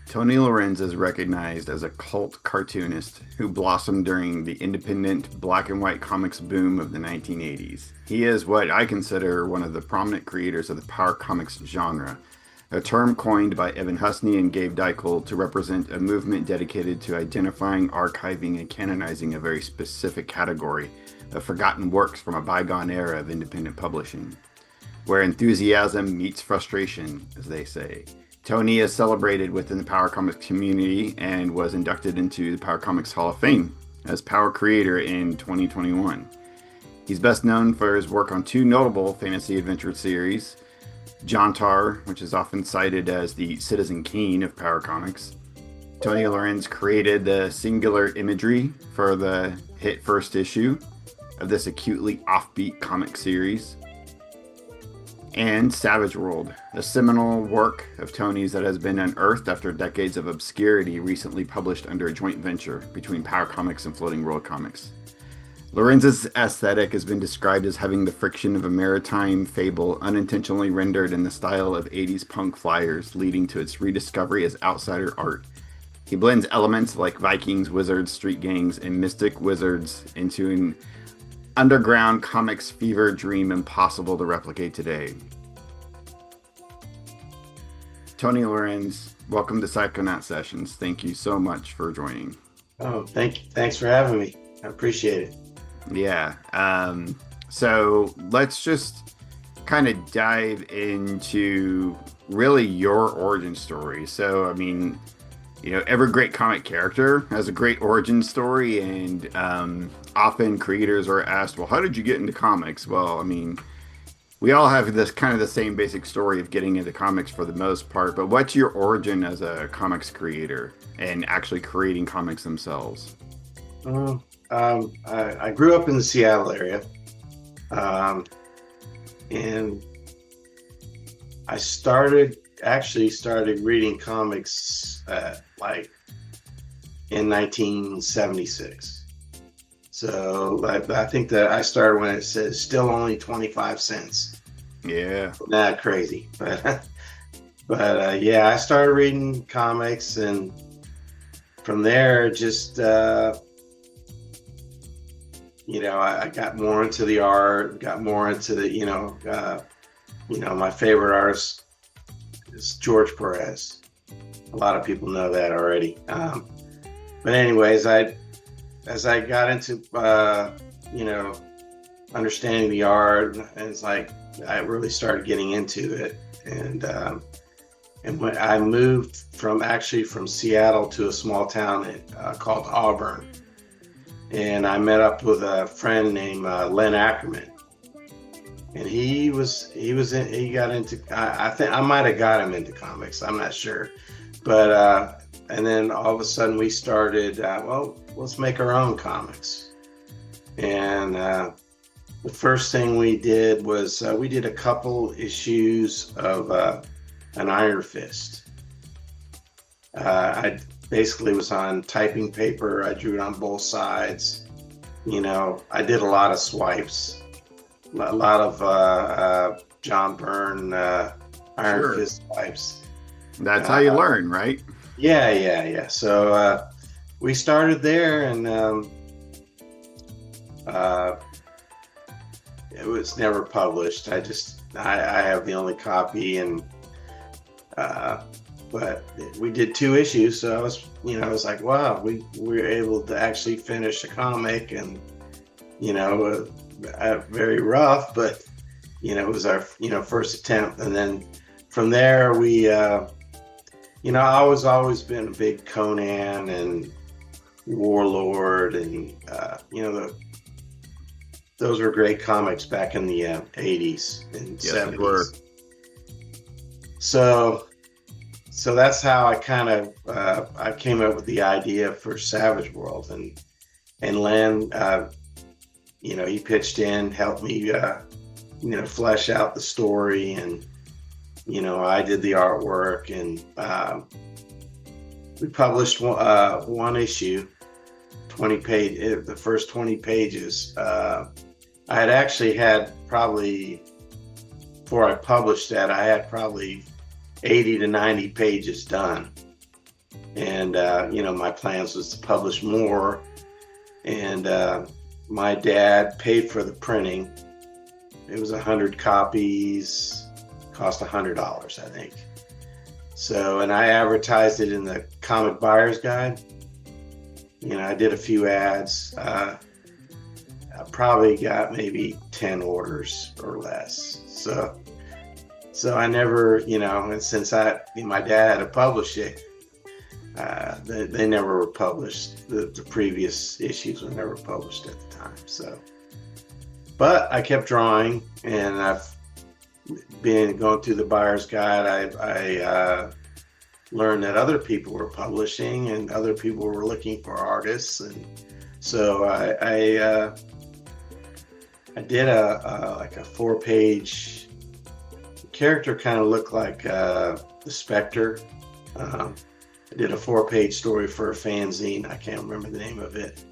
Tony Lorenz is recognized as a cult cartoonist who blossomed during the independent black and white comics boom of the 1980s. He is what I consider one of the prominent creators of the power comics genre, a term coined by Evan Husney and Gabe Dykle to represent a movement dedicated to identifying, archiving, and canonizing a very specific category of forgotten works from a bygone era of independent publishing, where enthusiasm meets frustration, as they say. Tony is celebrated within the Power Comics community and was inducted into the Power Comics Hall of Fame as Power Creator in 2021. He's best known for his work on two notable fantasy adventure series, Jontar, which is often cited as the Citizen Kane of Power Comics. Tony Lorenz created the singular imagery for the hit first issue of this acutely offbeat comic series, and Savage World, a seminal work of Tony's that has been unearthed after decades of obscurity, recently published under a joint venture between Power Comics and Floating World Comics. Lorenz's aesthetic has been described as having the friction of a maritime fable unintentionally rendered in the style of 80s punk flyers, leading to its rediscovery as outsider art. He blends elements like Vikings, wizards, street gangs, and mystic wizards into an underground comics fever dream impossible to replicate today. Tony Lorenz, welcome to Psychonaut Sessions. Thank you so much for joining. Oh, thank you. Thanks for having me. I appreciate it. Yeah. So let's just kind of dive into really your origin story. So, I mean, you know, every great comic character has a great origin story, and often creators are asked, well, how did you get into comics? Well, I mean, we all have this kind of the same basic story of getting into comics for the most part, but what's your origin as a comics creator and actually creating comics themselves? I grew up in the Seattle area, and I started reading comics like in 1976. So I think that I started when it says still only 25 cents. Yeah. Not crazy, but yeah, I started reading comics, and from there, just I got more into the art, got more into the my favorite artist is George Perez. A lot of people know that already. But anyways, as I got into understanding the art, and it's like I really started getting into it, and when I moved from Seattle to a small town called Auburn, and I met up with a friend named Len Ackerman, and he got into, I think I might have got him into comics, I'm not sure, but and then all of a sudden we started, let's make our own comics. And the first thing we did was we did a couple issues of an Iron Fist. I basically was on typing paper. I drew it on both sides. I did a lot of swipes, a lot of John Byrne Iron Fist swipes. That's how you learn, right? Yeah. So we started there, and it was never published. I have the only copy, and but we did 2 issues, so I was like, wow, we were able to actually finish a comic, and very rough, but it was our first attempt. And then from there we I was always been a big Conan and Warlord, and those were great comics back in the 80s and 70s. Were. So that's how I kind of I came up with the idea for Savage World, and Len he pitched in, helped me flesh out the story, and I did the artwork, and we published one issue, 20 page, the first 20 pages. I had actually had probably, before I published that, I had probably 80 to 90 pages done. And my plans was to publish more. And my dad paid for the printing. It was 100 copies, cost $100, I think. So, and I advertised it in the Comic Buyer's Guide. I did a few ads. I probably got maybe 10 orders or less. So I never, and since my dad had to publish it, they never were published. The previous issues were never published at the time. So, but I kept drawing, and I've been going through the Buyer's Guide. I learned that other people were publishing and other people were looking for artists, and so I did like a 4-page character, kind of looked like the Spectre. I did a 4-page story for a fanzine. I can't remember the name of it.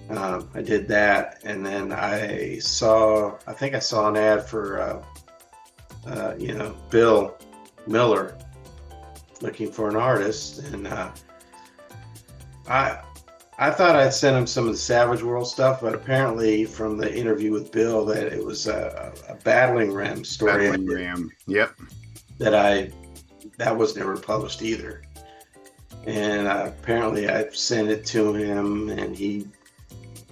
I did that, and then I think I saw an ad for Bill Miller looking for an artist, and I thought I'd sent him some of the Savage World stuff, but apparently from the interview with Bill that it was a Battling Ram story. Battling Ram, yep. That was never published either. And apparently I sent it to him, and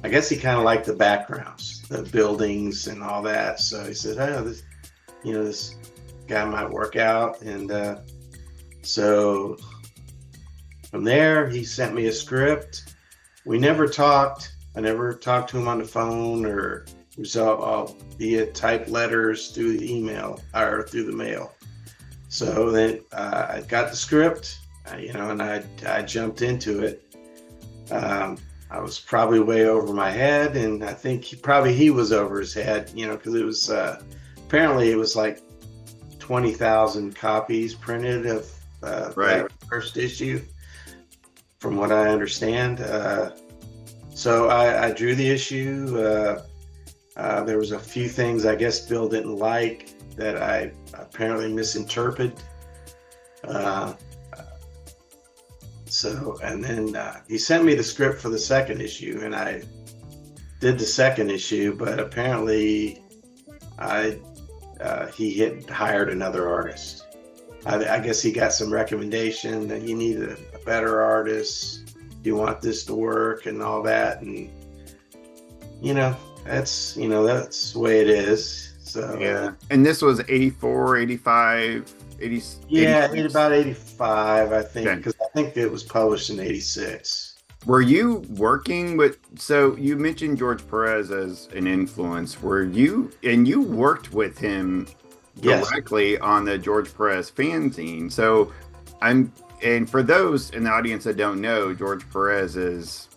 I guess he kind of liked the backgrounds, the buildings and all that. So he said, "Oh, this guy might work out." And so from there, he sent me a script. We never talked. I never talked to him on the phone, or it was all via typed letters through the email or through the mail. So then I got the script, and I jumped into it. I was probably way over my head, and I think he was over his head, because it was apparently it was like 20,000 copies printed of that first issue, from what I understand. So I drew the issue. There was a few things I guess Bill didn't like that I apparently misinterpreted. And then he sent me the script for the second issue, and I did the second issue, but apparently he had hired another artist. I guess he got some recommendation that you need a better artist. Do you want this to work and all that? And that's the way it is. So yeah. And this was 84, 85, 80. Yeah, about 85, I think, because I think it was published in 86. Were you working with? So you mentioned George Perez as an influence. Were you? And you worked with him directly on the George Perez fanzine. So and for those in the audience that don't know, George Perez is,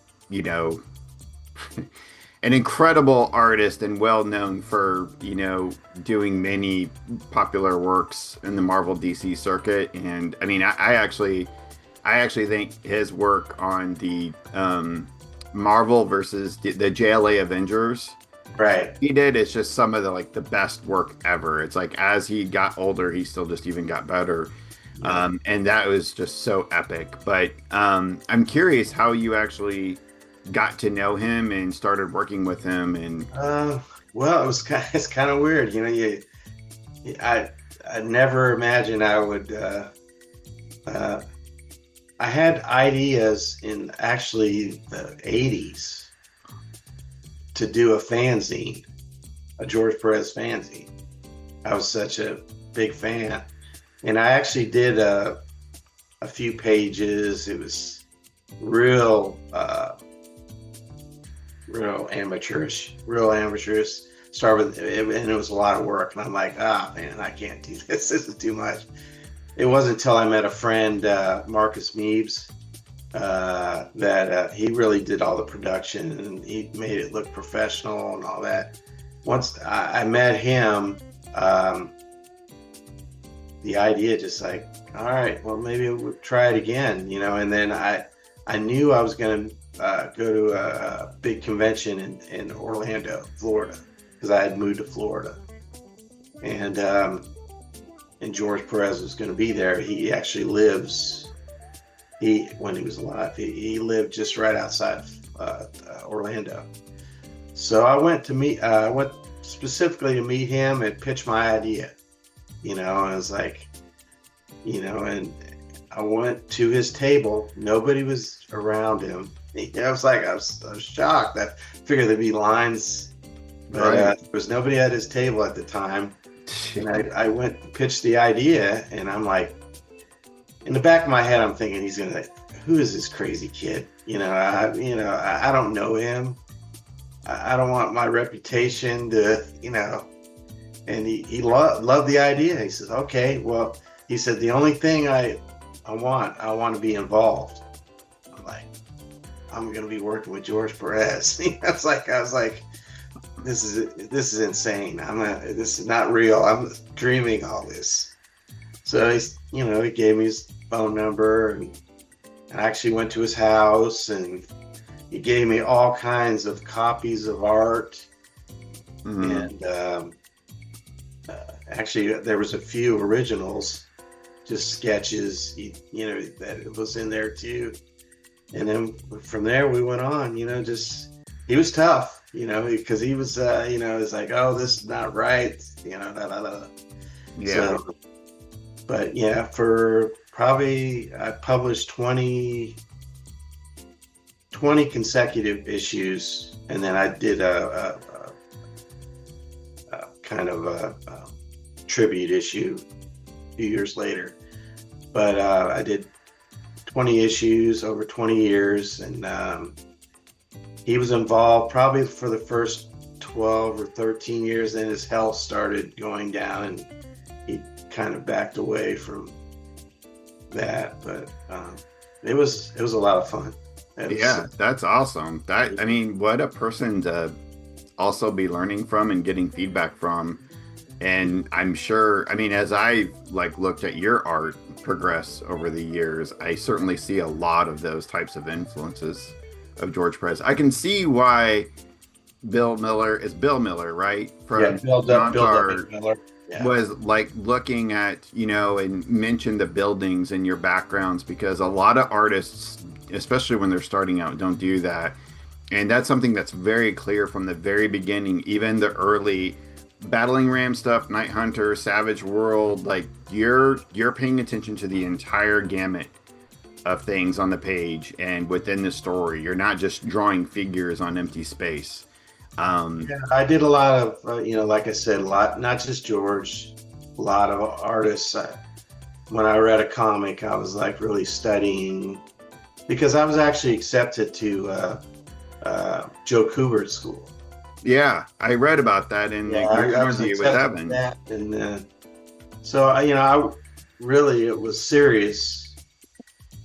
an incredible artist and well known for, doing many popular works in the Marvel DC circuit. And I mean, I actually think his work on the Marvel versus the JLA Avengers, he did, it's just some of the best work ever. It's like as he got older, he still just even got better. And that was just so epic. But I'm curious how you actually got to know him and started working with him. And well, it's kind of weird, I never imagined I would. I had ideas in actually the 80s to do a fanzine, a George Perez fanzine. I was such a big fan. And I actually did a few pages. It was real amateurish. Started with it, and it was a lot of work. And I'm like, man, I can't do this. This is too much. It wasn't until I met a friend, Marcus Meebs, that he really did all the production, and he made it look professional and all that. Once I met him, the idea just like, all right, well, maybe we'll try it again, and then I knew I was going to go to a big convention in Orlando, Florida, because I had moved to Florida, and George Perez was going to be there. He actually lives when he was alive, he lived just right outside Orlando. So I went specifically to meet him and pitch my idea. I was like, and I went to his table. Nobody was around him. I was shocked. I figured there'd be lines, but Right. there was nobody at his table at the time. And I went and pitched the idea, and I'm like, in the back of my head, I'm thinking who is this crazy kid? I don't know him. I don't want my reputation to, and he loved the idea. He says, okay, well, he said, the only thing I want to be involved. I'm like, I'm going to be working with George Perez. I was like, this is insane. This is not real. I'm dreaming all this. So he gave me his phone number, and I actually went to his house, and he gave me all kinds of copies of art. Mm-hmm. And actually, there was a few originals, just sketches, that was in there too. And then from there we went on. He was tough, because he was, it's like, oh, this is not right, da, da, da. Yeah. So, but yeah, for probably I published 20 consecutive issues, and then I did a kind of a tribute issue a few years later. But I did 20 issues over 20 years, and he was involved probably for the first 12 or 13 years. Then his health started going down, and he kind of backed away from that. But it was a lot of fun. Yeah, that's awesome. I mean, what a person to also be learning from and getting feedback from. And I'm sure, I mean, as I looked at your art progress over the years, I certainly see a lot of those types of influences of George Perez. I can see why Bill Miller, right? From Bill Miller. Yeah. Was looking at, and mentioned the buildings and your backgrounds, because a lot of artists, especially when they're starting out, don't do that. And that's something that's very clear from the very beginning, even the early Battling Ram stuff, Night Hunter, Savage World, you're paying attention to the entire gamut of things on the page and within the story. You're not just drawing figures on empty space. I did a lot of, like I said, not just George, a lot of artists. When I read a comic, I was really studying, because I was actually accepted to Joe Kubert's school. Yeah, I read about that in your interview with Evan. And so I really was serious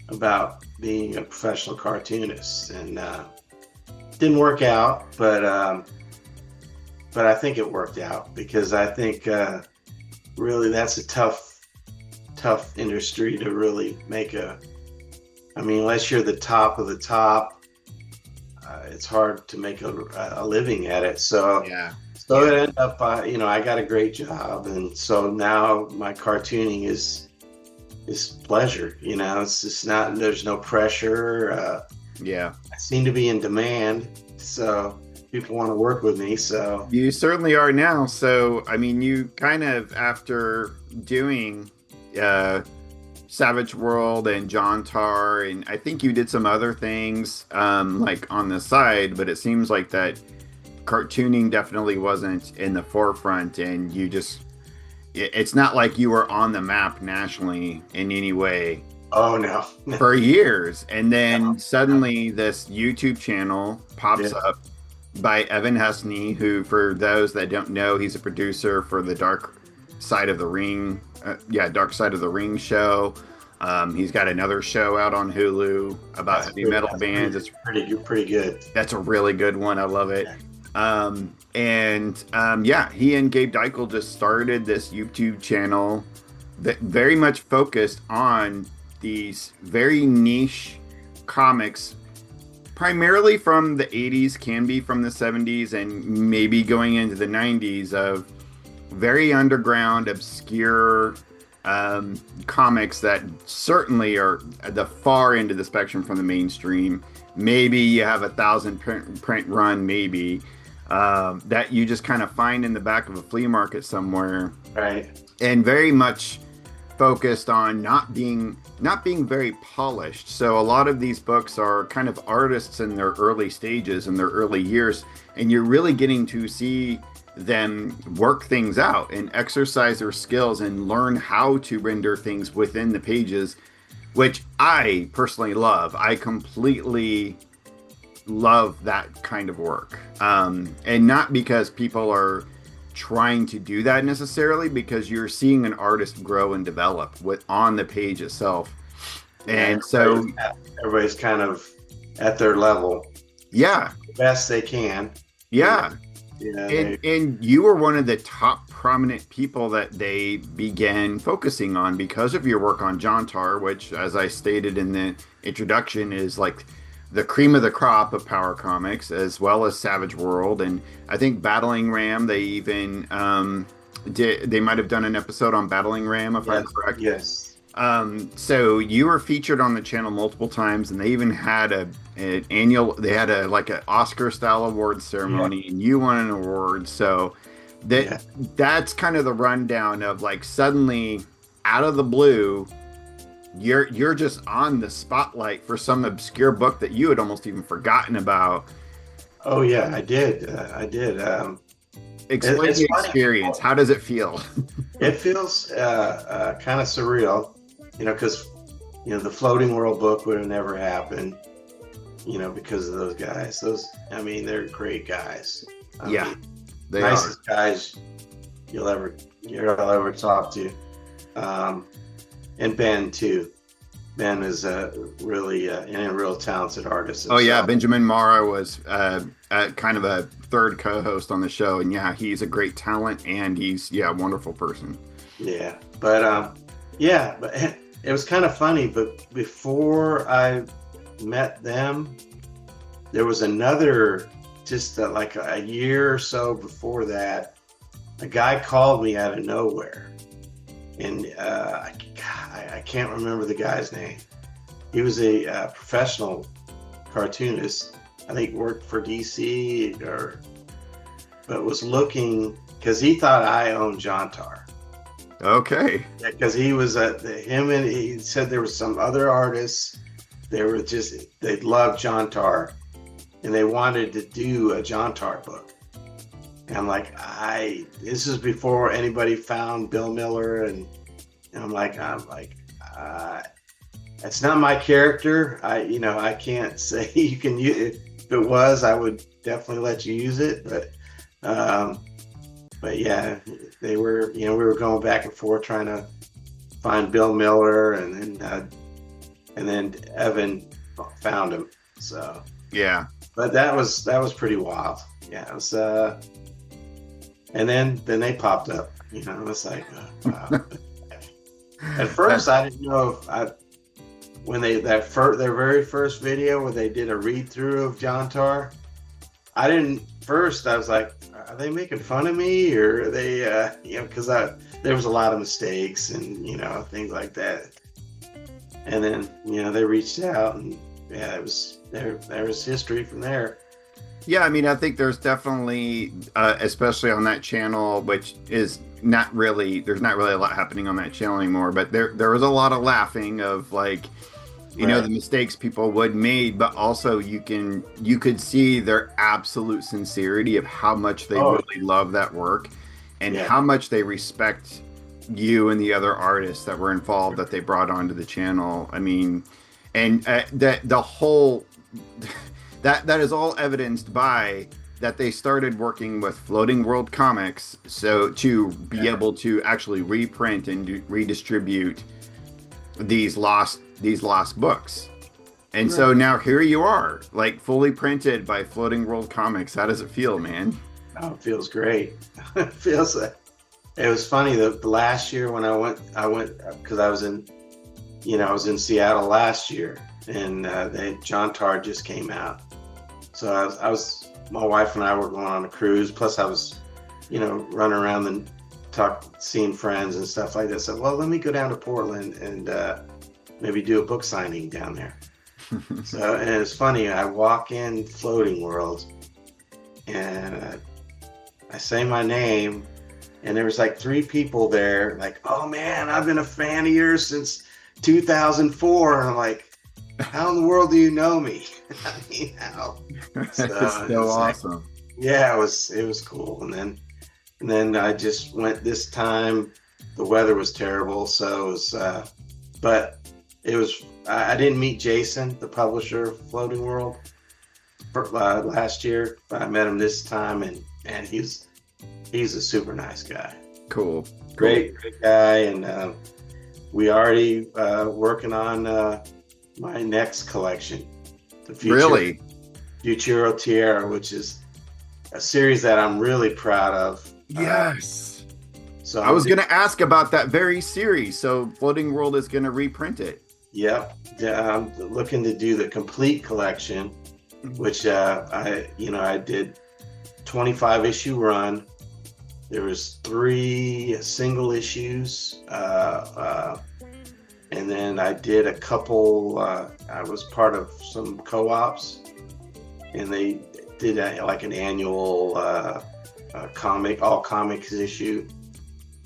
about being a professional cartoonist, and didn't work out, but I think it worked out, because I think really that's a tough industry to really make unless you're the top of the top, it's hard to make a living at it. So it ended up, I got a great job, and so now my cartooning is pleasure. It's just not, there's no pressure. I seem to be in demand, so people want to work with me. So you certainly are now. So I mean, you kind of, after doing Savage World and John Tar, and I think you did some other things on the side, but it seems like that cartooning definitely wasn't in the forefront, and it's not like you were on the map nationally in any way. Oh no. For years. And then suddenly this YouTube channel pops up by Evan Hesney, who, for those that don't know, he's a producer for the Dark Side of the Ring show. He's got another show out on Hulu about heavy metal bands. It's pretty good. That's a really good one. I love it. He and Gabe Deichel just started this YouTube channel that very much focused on these very niche comics, primarily from the 80s, can be from the 70s, and maybe going into the 90s, of very underground, obscure comics that certainly are at the far end of the spectrum from the mainstream. Maybe you have 1,000 print run, maybe that you just kind of find in the back of a flea market somewhere, right? And very much focused on not being very polished. So a lot of these books are kind of artists in their early stages, in their early years, and you're really getting to see them work things out and exercise their skills and learn how to render things within the pages, which I personally love. I completely love that kind of work. And not because people are trying to do that necessarily, because you're seeing an artist grow and develop on the page itself. And so everybody's kind of at their level. Yeah. The best they can. Yeah. Yeah, and you were one of the top prominent people that they began focusing on because of your work on Jontar, which, as I stated in the introduction, is like the cream of the crop of power comics, as well as Savage World. And I think Battling Ram, they even they might have done an episode on Battling Ram, if I'm correct. Yes. So you were featured on the channel multiple times, and they even had an Oscar style award ceremony, and you won an award. So that's kind of the rundown of, like, suddenly out of the blue, you're just on the spotlight for some obscure book that you had almost even forgotten about. Oh yeah, I did. Explain the experience. How does it feel? It feels kind of surreal, because the Floating World book would have never happened, because of those guys. They're great guys. They nicest are guys you'll ever talk to. And Ben too. Ben is a real talented artist himself. Oh yeah, Benjamin Mara was kind of a third co-host on the show, and he's a great talent, and he's a wonderful person. Yeah, but it was kind of funny. But before I met them, there was another, just like a year or so before that, a guy called me out of nowhere, and I can't remember the guy's name. He was a professional cartoonist. I think worked for DC, but was looking, because he thought I owned Jontar. Okay. Because he was he said there was some other artists. They loved Jontar, and they wanted to do a Jontar book. And I'm like, this is before anybody found Bill Miller, and I'm like, it's not my character. I can't say you can use it. If it was, I would definitely let you use it. But yeah, they were, we were going back and forth trying to find Bill Miller, and then Evan found him. So yeah, but that was pretty wild. Yeah, it was. And then they popped up. It's like, wow. At first, I didn't know if when their very first video where they did a read through of Jontar, I was like, are they making fun of me, or are they, because there was a lot of mistakes and things like that. And then they reached out, and it was there was history from there. Yeah, I think there's definitely, especially on that channel, which is there's not really a lot happening on that channel anymore, but there was a lot of laughing of, like, the mistakes people would made, but also you could see their absolute sincerity of how much they really love that work, and how much they respect you and the other artists that were involved that they brought onto the channel. And the whole that is all evidenced by that they started working with Floating World Comics, so to be able to actually reprint and redistribute these lost books. And so now here you are, like, fully printed by Floating World Comics. How does it feel, man? Oh, it feels great. It feels like, it was funny, the last year when I went because I was in Seattle last year, and Jontar just came out. So I was my wife and I were going on a cruise, plus I was running around the seeing friends and stuff like that. So, well, let me go down to Portland and maybe do a book signing down there. So, and it's funny, I walk in Floating World and I say my name, and there was like 3 people there, like, oh man, I've been a fan of yours since 2004. And I'm like, how in the world do you know me? I mean, how? So awesome. Like, yeah, it was cool. And then I just went this time. The weather was terrible, so it was, but it was. I didn't meet Jason, the publisher of Floating World, last year, but I met him this time, and he's a super nice guy. Cool. Great guy, and we already working on my next collection, the Futuro Tierra, which is a series that I'm really proud of. Yes. So I was going to ask about that very series. So Floating World is going to reprint it. Yep. I'm looking to do the complete collection, which I did 25 issue run. There was 3 single issues, and then I did a couple. I was part of some co-ops, and they did like an annual all comics issue,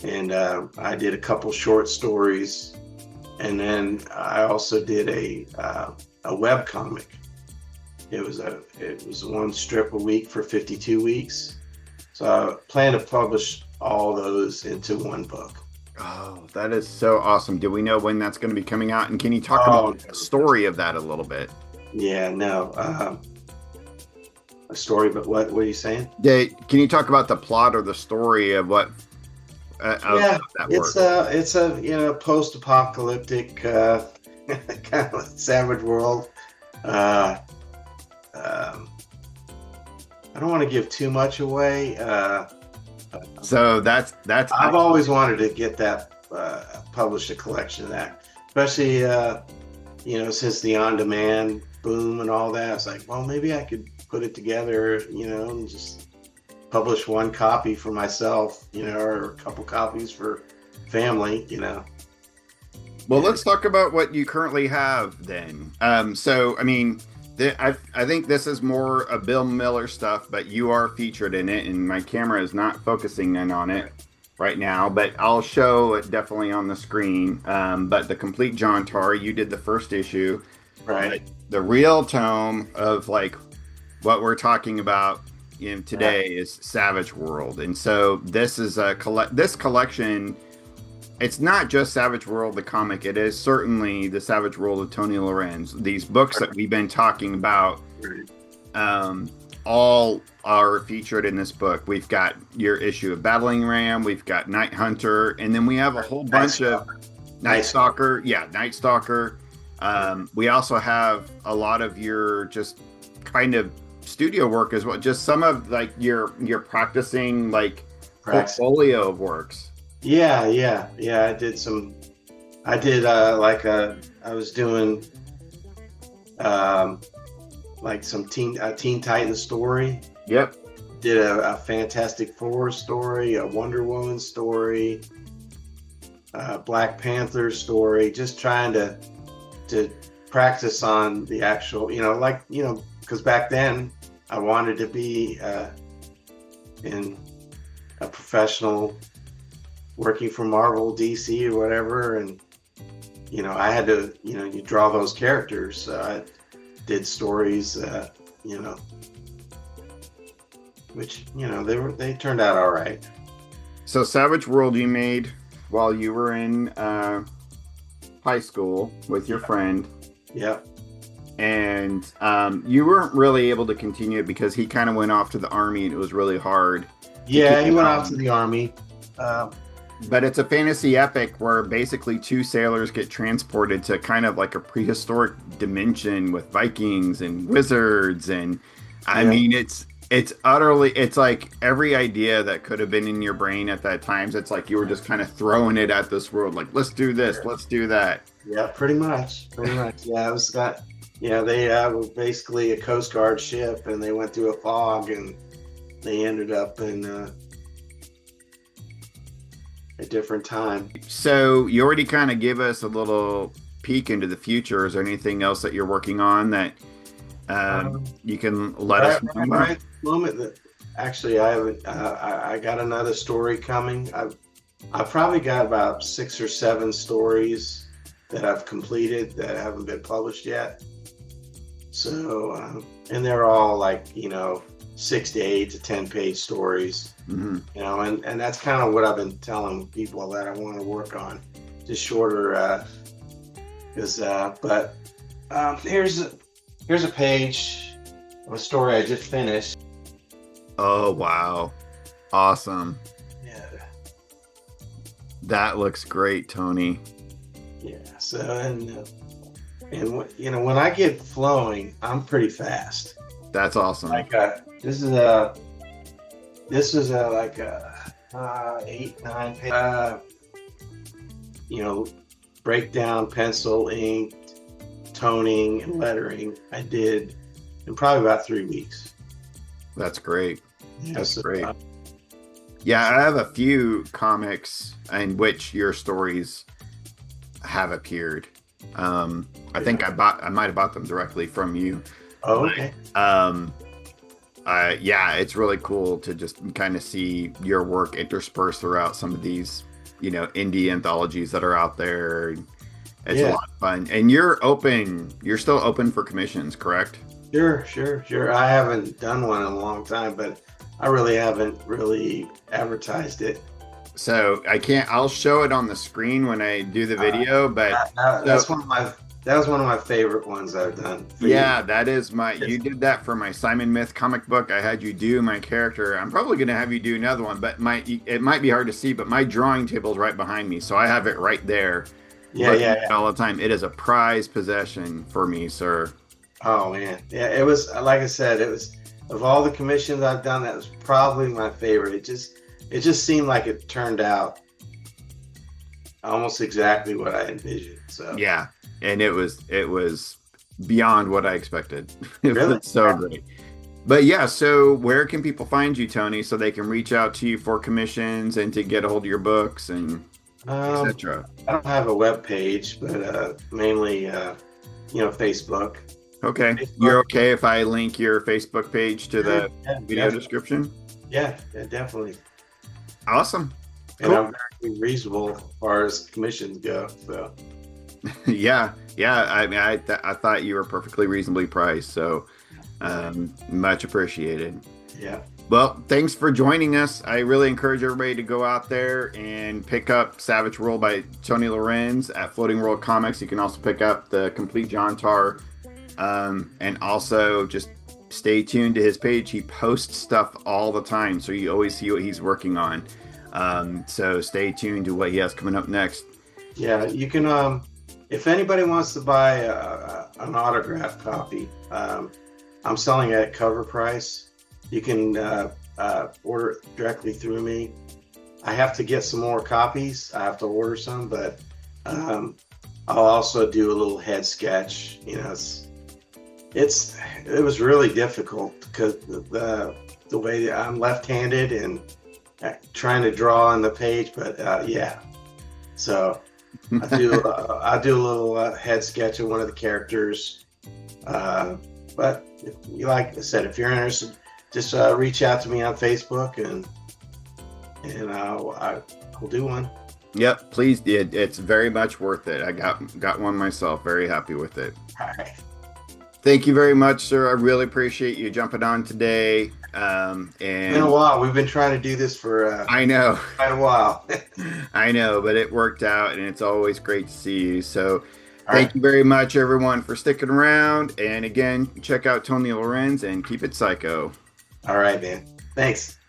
and I did a couple short stories, and then I also did a web comic. It was 1 strip a week for 52 weeks. So I plan to publish all those into 1 book. Oh, that is so awesome. Do we know when that's going to be coming out? And can you talk about the story of that a little bit? Yeah, no. A story, but what are you saying? Yeah, can you talk about the plot or the story of what that works? It's a post-apocalyptic kind of savage world. I don't want to give too much away. So that's I've always wanted to get that published, a collection of that, especially since the on-demand boom and all that. It's like, well, maybe I could put it together, and just publish 1 copy for myself, or a couple copies for family, Well, let's talk about what you currently have then. So, I mean, I think this is more of Bill Miller stuff, but you are featured in it, and my camera is not focusing in on it right now, but I'll show it definitely on the screen. But the complete John Tar, you did the first issue. Right. The real tome of like what we're talking about today is Savage World. And so this is this collection. It's not just Savage World, the comic. It is certainly the Savage World of Tony Lorenz. These books that we've been talking about, all are featured in this book. We've got your issue of Battling Ram. We've got Night Hunter. And then we have a whole bunch of Night Stalker. Yeah, Night Stalker. We also have a lot of your just kind of studio work as well. Just some of like your practicing like portfolio of works. Yeah. I did I was doing like some Teen Titans story. Yep. Did a Fantastic Four story, a Wonder Woman story, Black Panther story. Just trying to practice on the actual, because back then I wanted to be in a professional, working for Marvel, DC, or whatever, and I had to, you draw those characters. I did stories, which they turned out all right. So Savage World you made while you were in high school with your friend. Yep. And you weren't really able to continue it because he kind of went off to the Army and it was really hard. Yeah, he went off to the Army. But it's a fantasy epic where basically 2 sailors get transported to kind of like a prehistoric dimension with Vikings and wizards. And I mean, it's utterly, it's like every idea that could have been in your brain at that time. It's like you were just kind of throwing it at this world. Like, let's do this. Let's do that. Yeah, pretty much. Yeah, it was got, they were basically a Coast Guard ship and they went through a fog and they ended up in a different time. So you already kind of gave us a little peek into the future. Is there anything else that you're working on that you can let us know about? Right at the moment, that actually I haven't. I got another story coming. I've probably got about 6 or 7 stories that I've completed that haven't been published yet. So, and they're all like, 6 to 8 to 10 page stories, and that's kind of what I've been telling people that I want to work on, just shorter, but here's a page of a story I just finished. Oh, wow. Awesome. Yeah. That looks great, Tony. Yeah. So, when I get flowing, I'm pretty fast. That's awesome. Like this is like a 8, 9 page, breakdown, pencil, ink, toning, and lettering. I did in probably about 3 weeks. That's great. That's so, great. Yeah, I have a few comics in which your stories have appeared. I think I might have bought them directly from you. Oh, okay. Yeah, it's really cool to just kind of see your work interspersed throughout some of these, indie anthologies that are out there. It's a lot of fun. And you're still open for commissions, correct? Sure. I haven't done one in a long time, but I really haven't advertised it. So I'll show it on the screen when I do the video, but that was one of my favorite ones I've done. Yeah, you did that for my Simon Myth comic book. I had you do my character. I'm probably going to have you do another one, but it might be hard to see, but my drawing table is right behind me. So I have it right there. Yeah. All the time. It is a prized possession for me, sir. Oh man. Yeah, it was, like I said, of all the commissions I've done, that was probably my favorite. It just seemed like it turned out almost exactly what I envisioned. So yeah, and it was beyond what I expected. It really? was so great. But yeah, so where can people find you, Tony, so they can reach out to you for commissions and to get a hold of your books and etc.? I don't have a web page, but mainly Facebook. Okay. You're okay if I link your Facebook page to the video description? Yeah, definitely. Awesome. And I'm very reasonable as far as commissions go. So. yeah. I mean, I thought you were perfectly reasonably priced. So much appreciated. Yeah. Well, thanks for joining us. I really encourage everybody to go out there and pick up Savage World by Tony Lorenz at Floating World Comics. You can also pick up the complete John Tar. And also just stay tuned to his page. He posts stuff all the time, so you always see what he's working on. So stay tuned to what he has coming up next. Yeah, you can, if anybody wants to buy an autographed copy, I'm selling it at cover price. You can order it directly through me. I have to get some more copies. I have to order some, but I'll also do a little head sketch. It was really difficult because the way that I'm left-handed and trying to draw on the page, but so I do a little head sketch of one of the characters. But like I said, if you're interested, just reach out to me on Facebook and I'll do one. Yep, please. It's very much worth it. I got one myself. Very happy with it. All right. Thank you very much, sir. I really appreciate you jumping on today. And it's been a while. We've been trying to do this for I know quite a while. I know, but it worked out, and it's always great to see you. So thank you very much, everyone, for sticking around. And again, check out Tony Lorenz and keep it psycho. All right, man. Thanks.